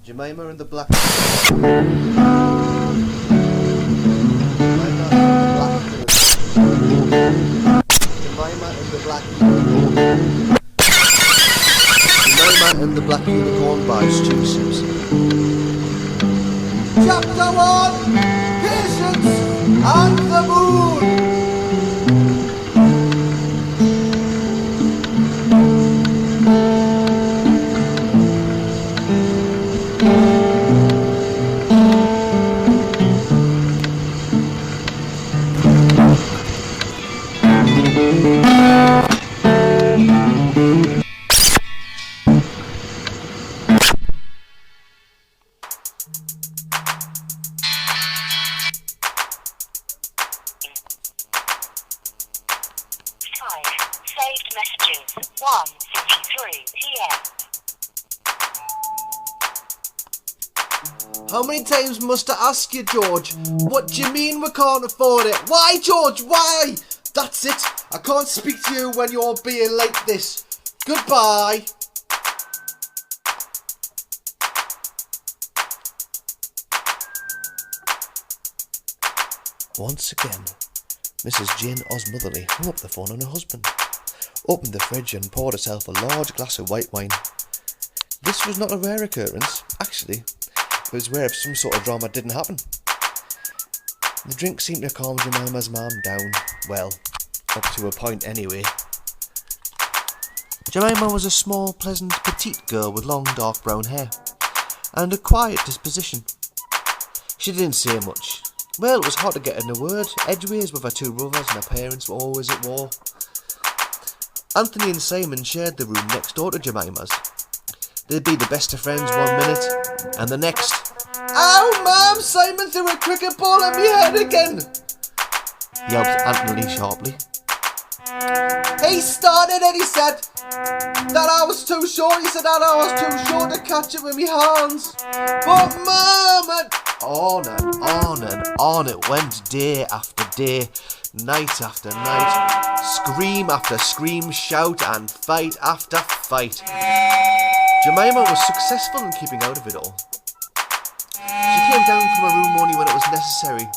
Jemimah and the Black Jemimah and the Black Unicorn by Stu Simpson. Chapter 1: Patience and the Moon. Saved messages 1:53 p.m. How many times must I ask you, George? What do you mean we can't afford it? Why, George? Why? That's it. I can't speak to you when you're being like this. Goodbye. Once again, Mrs. Jane Osmotherly hung up the phone on her husband, opened the fridge and poured herself a large glass of white wine. This was not a rare occurrence. Actually, it was where if some sort of drama didn't happen. The drink seemed to calm Jemimah's mum down, well, up to a point anyway. Jemimah was a small, pleasant, petite girl with long, dark brown hair, and a quiet disposition. She didn't say much. Well, it was hard to get in a word edgeways with her two brothers, and her parents were always at war. Anthony and Simon shared the room next door to Jemimah's. They'd be the best of friends 1 minute, and the next, "Ow, Mum! Simon threw a cricket ball at me head again!" yelled Anthony sharply. "He started it," he said. "That I was too short," he said, "that I was too short to catch it with me hands. But Mum," and on it went, day after day, night after night, scream after scream, shout and fight after fight. Jemimah was successful in keeping out of it all. She came down from her room only when it was necessary.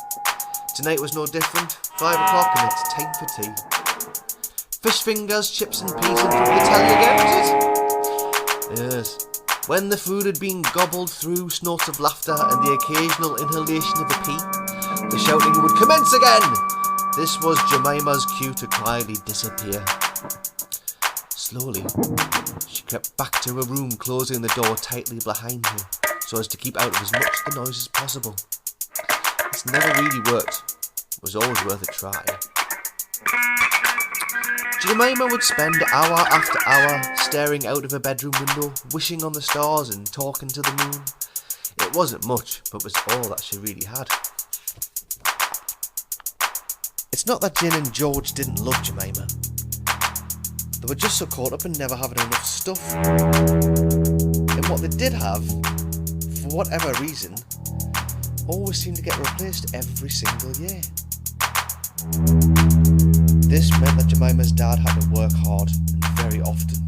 Tonight was no different. 5 o'clock and it's time for tea. Fish fingers, chips and peas in front of the telly again, was it? Yes. When the food had been gobbled through, snorts of laughter and the occasional inhalation of a pea, the shouting would commence again. This was Jemimah's cue to quietly disappear. Slowly, she crept back to her room, closing the door tightly behind her, so as to keep out of as much of the noise as possible. It's never really worked. It was always worth a try. Jemimah would spend hour after hour staring out of her bedroom window, wishing on the stars and talking to the moon. It wasn't much, but was all that she really had. It's not that Jane and George didn't love Jemimah. They were just so caught up in never having enough stuff. And what they did have, for whatever reason, always seemed to get replaced every single year. This meant that Jemimah's dad had to work hard and very often.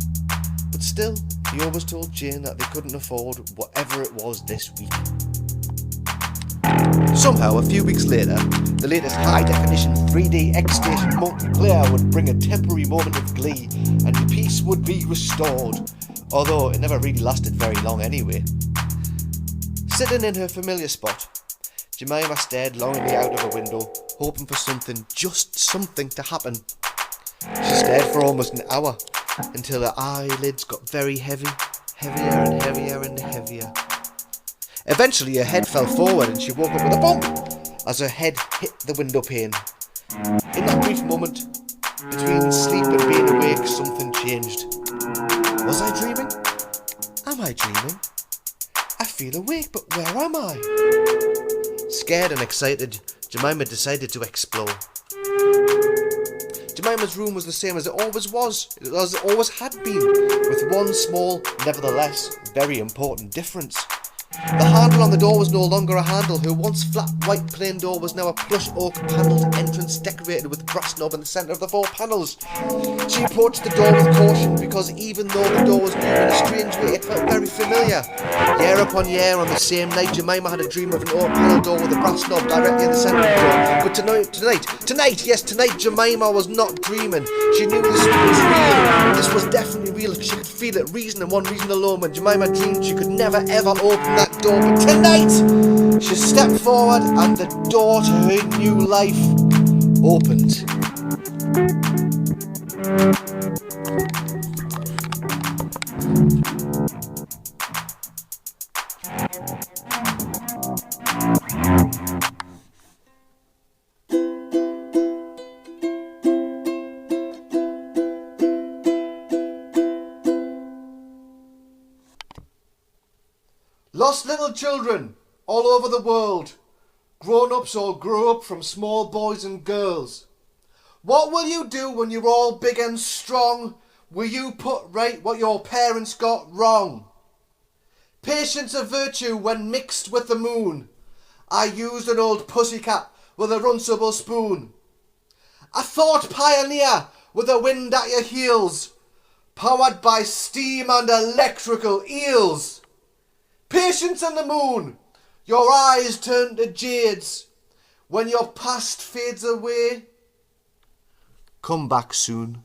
But still, he always told Jane that they couldn't afford whatever it was this week. Somehow, a few weeks later, the latest high-definition 3D X-Station multiplayer would bring a temporary moment of glee, and peace would be restored, although it never really lasted very long anyway. Sitting in her familiar spot, Jemimah stared longingly out of her window, hoping for something, just something to happen. She stared for almost an hour, until her eyelids got very heavy, heavier and heavier and heavier. Eventually her head fell forward and she woke up with a bump as her head hit the window pane. In that brief moment, between sleep and being awake, something changed. Was I dreaming? Am I dreaming? I feel awake, but where am I? Scared and excited, Jemimah decided to explore. Jemimah's room was the same as it always was, as it always had been, with one small, nevertheless, very important difference. The handle on the door was no longer a handle. Her once flat white plain door was now a plush oak panelled entrance decorated with brass knob in the centre of the 4 panels. She approached the door with caution because even though the door was moving in a strange way, it felt very familiar. Year upon year, on the same night, Jemimah had a dream of an oak panelled door with a brass knob directly in the centre of the door. But tonight, Jemimah was not dreaming. She knew this was real. This was definitely real. She could feel it. Reason and one reason alone. When Jemimah dreamed, she could never ever open that door. But tonight, she stepped forward and the door to her new life opened. Lost little children all over the world, grown-ups all grow up from small boys and girls. What will you do when you're all big and strong? Will you put right what your parents got wrong? Patience a virtue when mixed with the moon. I used an old pussycat with a runcible spoon. A thought pioneer with the wind at your heels, powered by steam and electrical eels. Patience and the moon, your eyes turn to jades. When your past fades away, come back soon.